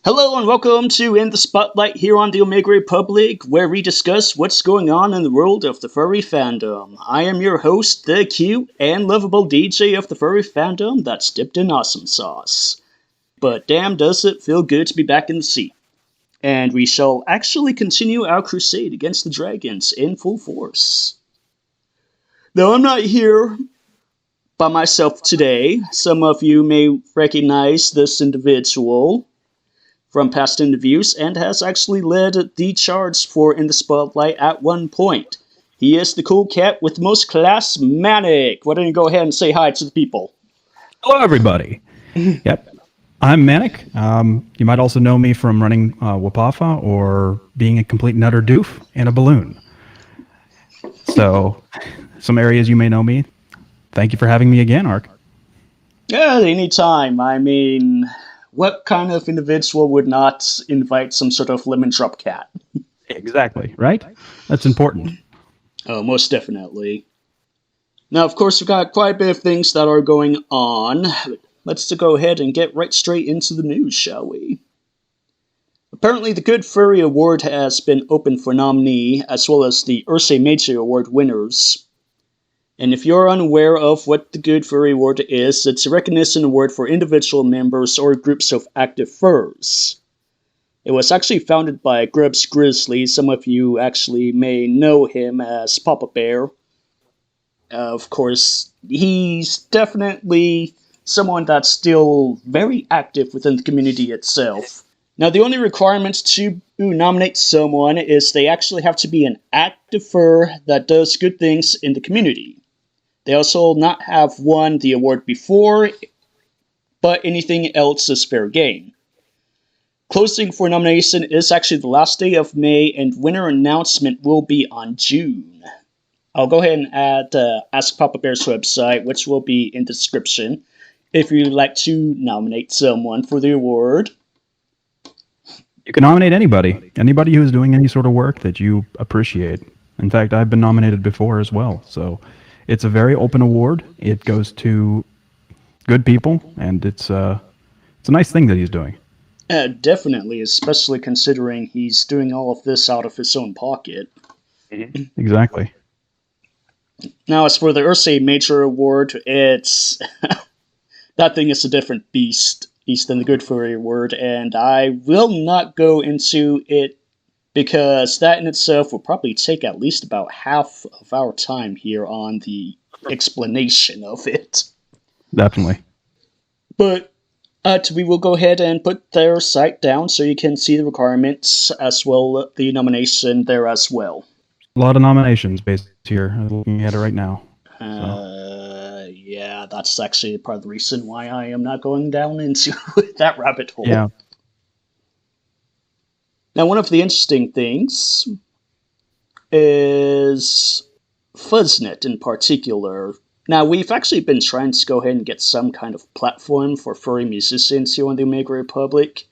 Hello and welcome to In the Spotlight here on the Omega Republic, where we discuss what's going on in the world of the furry fandom. I am your host, the cute and lovable DJ of the furry fandom that's dipped in awesome sauce. But damn does it feel good to be back in the seat. And we shall actually continue our crusade against the dragons in full force. Though I'm not here by myself today, some of you may recognize this individual from past interviews and has actually led the charge for In the Spotlight at one point. He is the cool cat with the most class, Manic. Why don't you go ahead and say hi to the people? Hello, everybody. Yep, I'm Manic. You might also know me from running Wapafa or being a complete nutter doof in a balloon. So, some areas you may know me. Thank you for having me again, Ark. Yeah, anytime. I mean, what kind of individual would not invite some sort of lemon drop cat? Exactly, right? That's important. Oh, most definitely. Now, of course, we've got quite a bit of things that are going on. Let's go ahead and get right straight into the news, shall we? Apparently, the Good Furry Award has been open for nominee, as well as the Ursa Major Award winners. And if you're unaware of what the Good Furry Award is, it's a recognition award for individual members or groups of active furs. It was actually founded by Grubbs Grizzly. Some of you actually may know him as Papa Bear. Of course, he's definitely someone that's still very active within the community itself. Now, the only requirement to nominate someone is they actually have to be an active fur that does good things in the community. They also not have won the award before, but anything else is fair game. Closing for nomination is actually the last day of May, and winner announcement will be on June. I'll go ahead and add Ask Papa Bear's website, which will be in the description, if you'd like to nominate someone for the award. You can nominate anybody who's doing any sort of work that you appreciate. In fact, I've been nominated before as well, so it's a very open award. It goes to good people, and it's a nice thing that he's doing. Definitely, especially considering he's doing all of this out of his own pocket. Exactly. Now, as for the Ursa Major Award, it's that thing is a different beast than the Good Furry Award, and I will not go into it because that in itself will probably take at least about half of our time here on the explanation of it. Definitely. But we will go ahead and put their site down so you can see the requirements as well, the nomination there as well. A lot of nominations based here. I'm looking at it right now. Yeah, that's actually part of the reason why I am not going down into that rabbit hole. Yeah. Now, one of the interesting things is Fuzznet in particular. Now, we've actually been trying to go ahead and get some kind of platform for furry musicians here on the Omega Republic.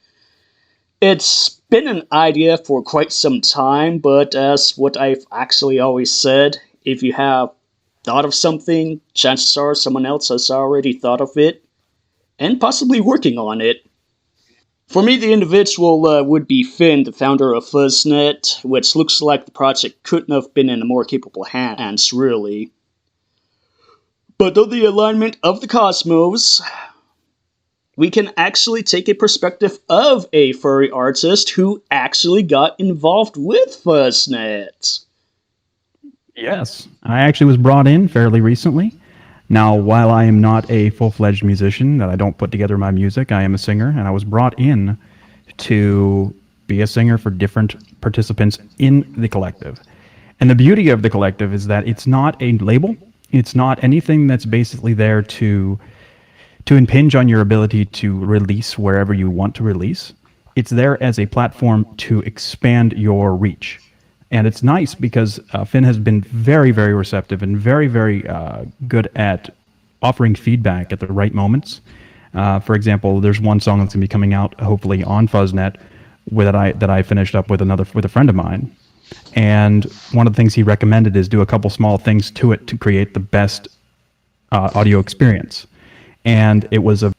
It's been an idea for quite some time, but as what I've actually always said, if you have thought of something, chances are someone else has already thought of it, and possibly working on it. For me, the individual would be Finn, the founder of Fuzznet, which looks like the project couldn't have been in a more capable hands, really. But though the alignment of the cosmos, we can actually take a perspective of a furry artist who actually got involved with Fuzznet. Yes, I actually was brought in fairly recently. Now, while I am not a full-fledged musician, that I don't put together my music, I am a singer, and I was brought in to be a singer for different participants in the collective. And the beauty of the collective is that it's not a label. It's not anything that's basically there to impinge on your ability to release wherever you want to release. It's there as a platform to expand your reach. And it's nice because Finn has been very, very receptive and very, very good at offering feedback at the right moments. For example, there's one song that's going to be coming out, hopefully, on Fuzznet that I finished up with a friend of mine. And one of the things he recommended is do a couple small things to it to create the best audio experience. And it was a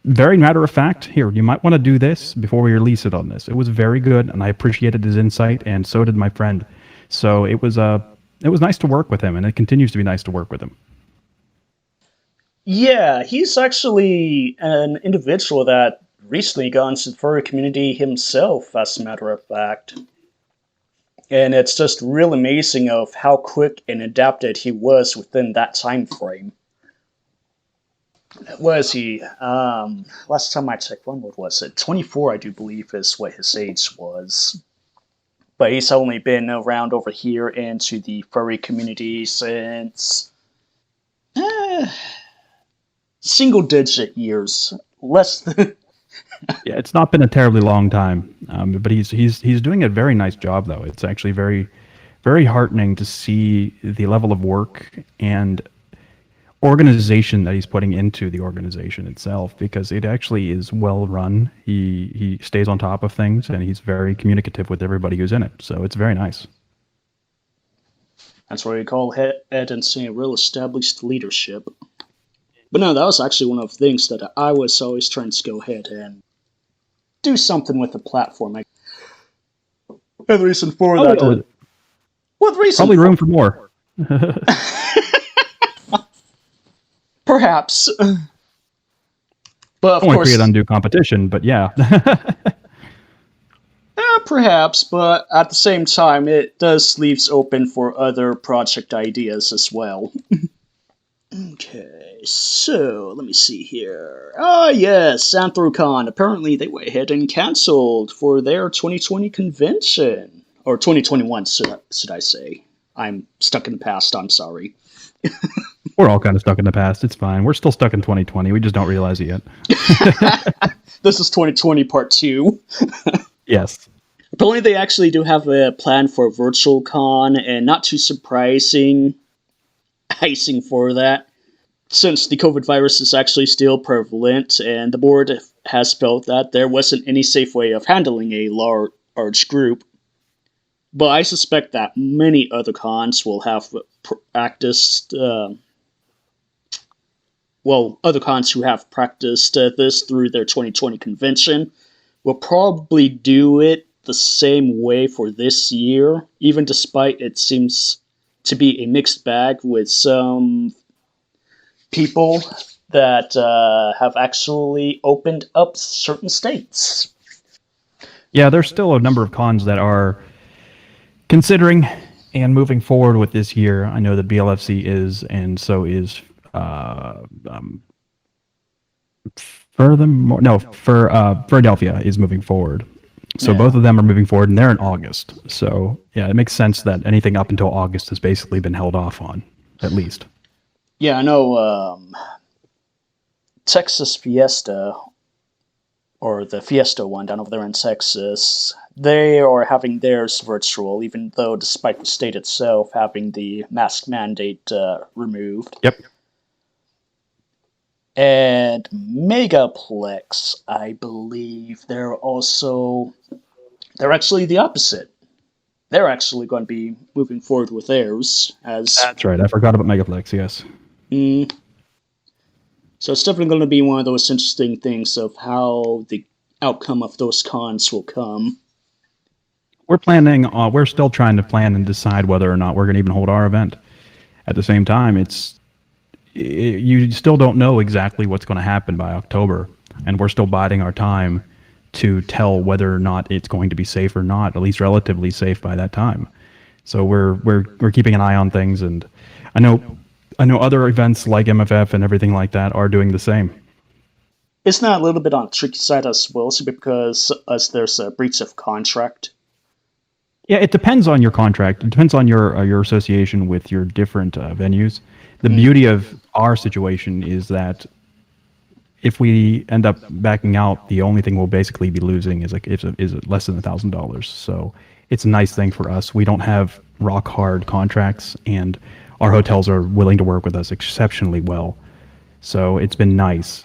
very matter of fact, here, you might want to do this before we release it on this. It was very good, and I appreciated his insight, and so did my friend. So it was nice to work with him, and it continues to be nice to work with him. Yeah, he's actually an individual that recently got into the furry community himself, as a matter of fact. And it's just real amazing of how quick and adapted he was within that time frame. Was he? Last time I checked, what was it? 24, I do believe, is what his age was. But he's only been around over here into the furry community since single-digit years, less than. Yeah, it's not been a terribly long time, but he's doing a very nice job though. It's actually very, very heartening to see the level of work and organization that he's putting into the organization itself, because it actually is well run. He stays on top of things, and he's very communicative with everybody who's in it. So it's very nice. That's what we call Ed and seeing real established leadership. But no, that was actually one of the things that I was always trying to go ahead and do something with the platform. And the reason for that. What reason? Probably room for more. Perhaps. But of I don't want to course, create undue competition, but yeah. Perhaps, but at the same time, it does leaves open for other project ideas as well. Okay, so let me see here. Yes, Anthrocon. Apparently, they went ahead and canceled for their 2020 convention. Or 2021, should I say. I'm stuck in the past, I'm sorry. We're all kind of stuck in the past. It's fine. We're still stuck in 2020. We just don't realize it yet. This is 2020 part 2. Yes. Apparently, they actually do have a plan for a virtual con, and not too surprising icing for that, since the COVID virus is actually still prevalent, and the board has felt that there wasn't any safe way of handling a large group. But I suspect that many other cons will have practiced, other cons who have practiced this through their 2020 convention will probably do it the same way for this year, even despite it seems to be a mixed bag with some people that have actually opened up certain states. Yeah, there's still a number of cons that are considering and moving forward with this year. I know that BLFC is, and so is Philadelphia is moving forward. So both of them are moving forward, and they're in August. So yeah, it makes sense that anything up until August has basically been held off on, at least. Yeah, I know Texas Fiesta, or the Fiesta one down over there in Texas, they are having theirs virtual, even though despite the state itself having the mask mandate removed. Yep. And Megaplex, I believe, they're actually the opposite. They're actually going to be moving forward with theirs. That's right, I forgot about Megaplex, yes. So it's definitely going to be one of those interesting things of how the outcome of those cons will come. We're still trying to plan and decide whether or not we're going to even hold our event. At the same time, you still don't know exactly what's going to happen by October, and we're still biding our time to tell whether or not it's going to be safe or not, at least relatively safe by that time. So we're keeping an eye on things, and I know other events like MFF and everything like that are doing the same. Isn't that a little bit on the tricky side as well, because there's a breach of contract? Yeah, it depends on your contract. It depends on your association with your different venues. The beauty of our situation is that if we end up backing out, the only thing we'll basically be losing is less than $1,000. So it's a nice thing for us. We don't have rock hard contracts, and our hotels are willing to work with us exceptionally well. So it's been nice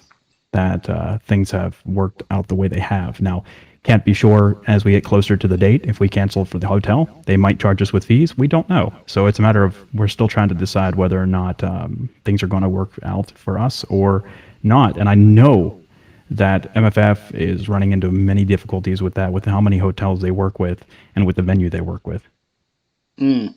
that things have worked out the way they have. Now, can't be sure as we get closer to the date. If we cancel for the hotel, they might charge us with fees. We don't know. So it's a matter of we're still trying to decide whether or not things are going to work out for us or not. And I know that MFF is running into many difficulties with that, with how many hotels they work with and with the venue they work with. Hmm.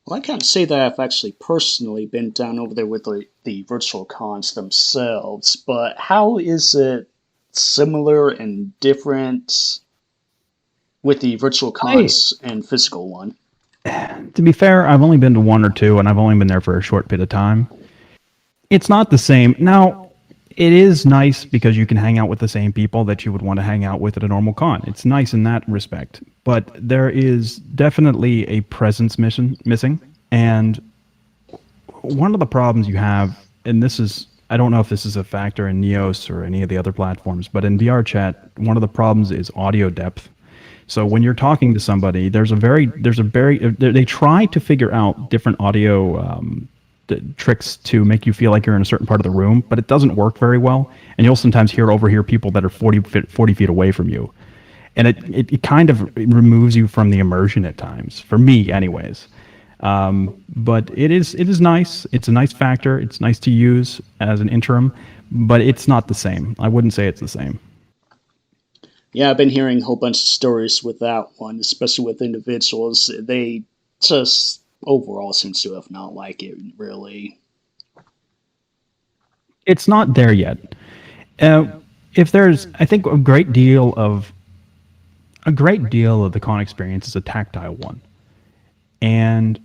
Well, I can't say that I've actually personally been down over there with the virtual cons themselves, but how is it similar and different with the virtual I, cons and physical one? to be fair, I've only been to one or two, and I've only been there for a short bit of time. It's not the same. Now, it is nice because you can hang out with the same people that you would want to hang out with at a normal con. It's nice in that respect. But there is definitely a presence missing. And one of the problems you have, and this is, I don't know if this is a factor in Neos or any of the other platforms, but in VR chat, one of the problems is audio depth. So when you're talking to somebody, they try to figure out different audio tricks to make you feel like you're in a certain part of the room, but it doesn't work very well. And you'll sometimes overhear people that are 40 feet away from you. And it kind of removes you from the immersion at times, for me anyways. But it is nice. It's a nice factor. It's nice to use as an interim, but it's not the same. I wouldn't say it's the same. Yeah, I've been hearing a whole bunch of stories with that one, especially with individuals. They just overall seem to have not liked it, really. It's not there yet. If there's, I think a great deal of the con experience is a tactile one, and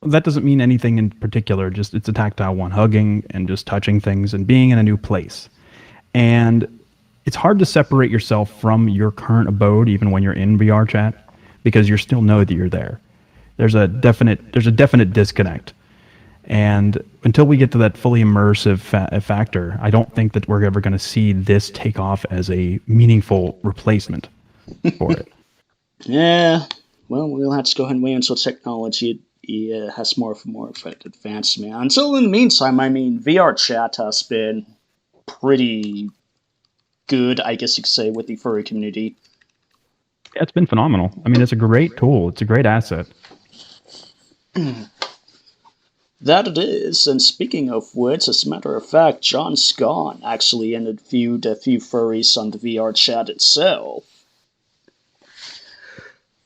that doesn't mean anything in particular. Just it's a tactile one, hugging and just touching things and being in a new place. And it's hard to separate yourself from your current abode, even when you're in VR chat, because you still know that you're there. There's a definite disconnect. And until we get to that fully immersive factor, I don't think that we're ever going to see this take off as a meaningful replacement for it. Yeah, well, we'll have to go ahead and wait until technology has more advancement. Until in the meantime, I mean, VR chat has been pretty good, I guess you could say, with the furry community. Yeah, it's been phenomenal. I mean, it's a great tool. It's a great asset. That it is, and speaking of which, as a matter of fact, John Scott actually interviewed a few furries on the VR chat itself.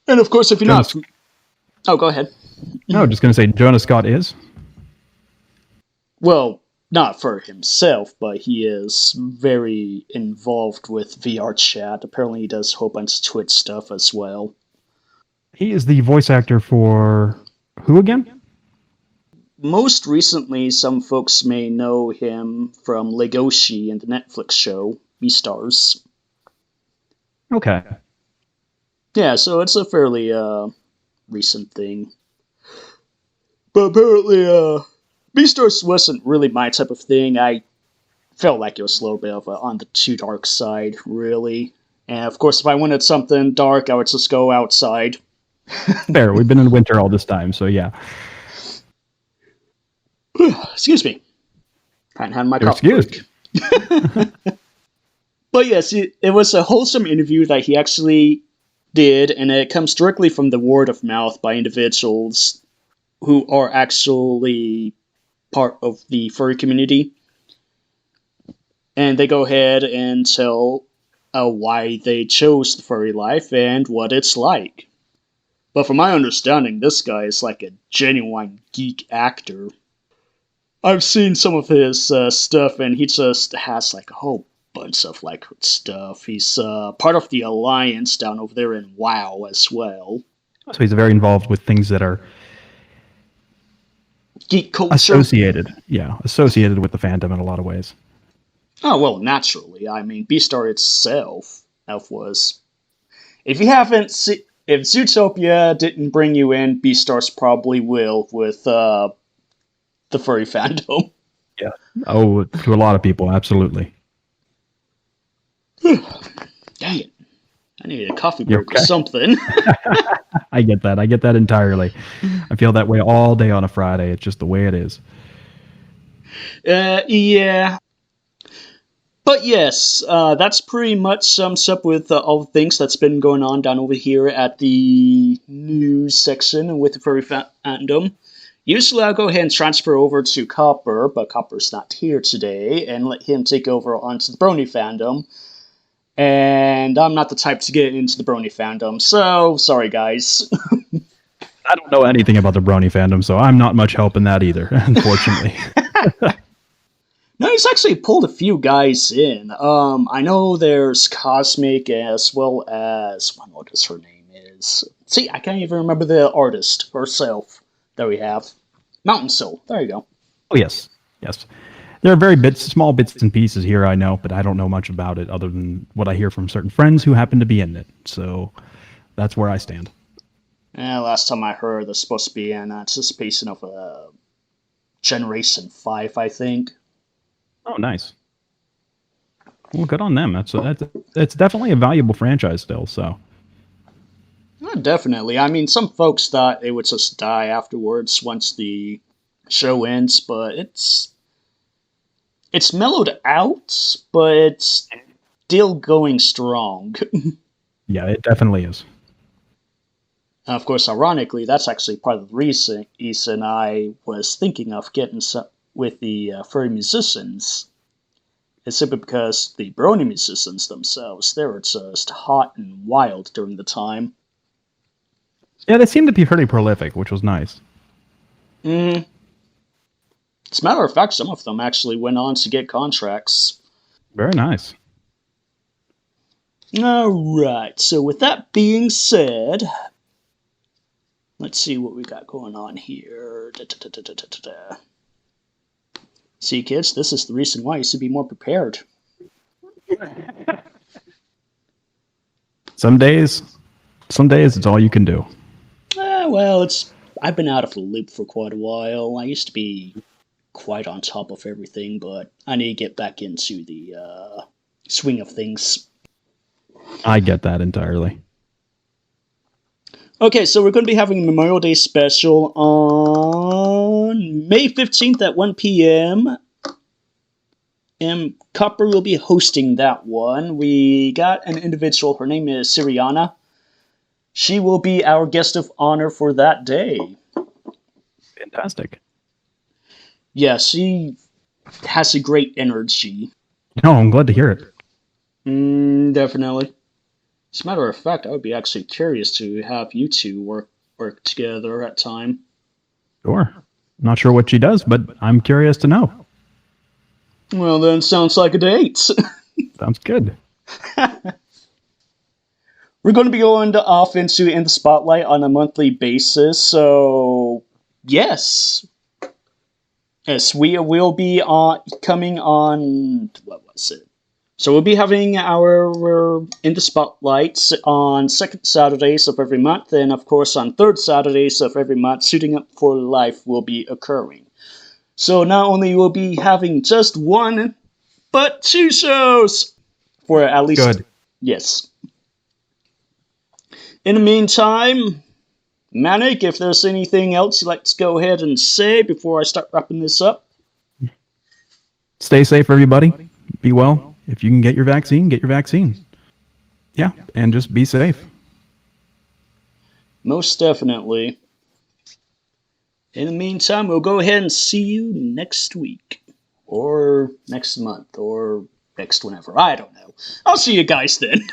And of course, if you're Jonas, not... Oh, go ahead. no, just going to say Jonas Scott is? Well, not for himself, but he is very involved with VR chat. Apparently he does a whole bunch of Twitch stuff as well. He is the voice actor for who again? Most recently, some folks may know him from Legoshi and the Netflix show Beastars. Okay. Yeah, so it's a fairly recent thing. But apparently, Beastars wasn't really my type of thing. I felt like it was a little bit of on the too dark side, really. And of course, if I wanted something dark, I would just go outside. Fair. We've been in winter all this time, so yeah. Excuse me. Can't have my coffee break. But yes, it was a wholesome interview that he actually did, and it comes directly from the word of mouth by individuals who are actually part of the furry community. And they go ahead and tell why they chose the furry life and what it's like. But from my understanding, this guy is like a genuine geek actor. I've seen some of his stuff, and he just has like a whole bunch of like stuff. He's part of the Alliance down over there in WoW as well. So he's very involved with things that are geek culture. Associated with the fandom in a lot of ways. Oh, well, naturally. I mean, Beastar itself was... If you haven't seen... If Zootopia didn't bring you in, Beastars probably will with the furry fandom. Yeah. Oh, to a lot of people, absolutely. Dang it. I needed a coffee break or something. I get that. I get that entirely. I feel that way all day on a Friday. It's just the way it is. Yeah. But yes, that's pretty much sums up with all the things that's been going on down over here at the news section with the furry fandom. Usually I'll go ahead and transfer over to Copper, but Copper's not here today, and let him take over onto the Brony fandom. And I'm not the type to get into the Brony fandom, so sorry guys. I don't know anything about the Brony fandom, so I'm not much help in that either, unfortunately. No, he's actually pulled a few guys in. I know there's Cosmic as well as what is her name is. See, I can't even remember the artist herself that we have. Mountain Soul. There you go. Oh yes, yes. There are small bits and pieces here I know, but I don't know much about it other than what I hear from certain friends who happen to be in it. So that's where I stand. Last time I heard, there's supposed to be an anticipation of a Generation 5, I think. Oh, nice. Well, good on them. That's definitely a valuable franchise still. So. Definitely. I mean, some folks thought it would just die afterwards once the show ends, but it's mellowed out, but it's still going strong. Yeah, it definitely is. Of course, ironically, that's actually part of the reason I was thinking of getting with the furry musicians. It's simply because the Brony musicians themselves, they were just hot and wild during the time. Yeah, they seem to be pretty prolific, which was nice. As a matter of fact, some of them actually went on to get contracts. Very nice. Alright, so with that being said, let's see what we got going on here. See, kids, this is the reason why you should be more prepared. Some days it's all you can do. Well, I've been out of the loop for quite a while. I used to be quite on top of everything, but I need to get back into the swing of things. I get that entirely. Okay, so we're going to be having a Memorial Day special on May 15th at 1 p.m. And Copper will be hosting that one. We got an individual, her name is Siriana. She will be our guest of honor for that day. Fantastic. Yeah, she has a great energy. No, I'm glad to hear it. Definitely. As a matter of fact, I would be actually curious to have you two work together at time. Sure. Not sure what she does, but I'm curious to know. Well, then, sounds like a date. Sounds good. We're going to be going off into In the Spotlight on a monthly basis, so yes. Yes, we will be coming on, what was it? So we'll be having our In the Spotlights on second Saturdays of every month, and of course on third Saturdays of every month, Suiting Up for Life will be occurring. So not only will be having just one, but two shows for at least... Good. Yes. In the meantime, Manic, if there's anything else you'd like to go ahead and say before I start wrapping this up. Stay safe, everybody. Be well. If you can get your vaccine, get your vaccine. Yeah, and just be safe. Most definitely. In the meantime, we'll go ahead and see you next week. Or next month. Or next whenever. I don't know. I'll see you guys then.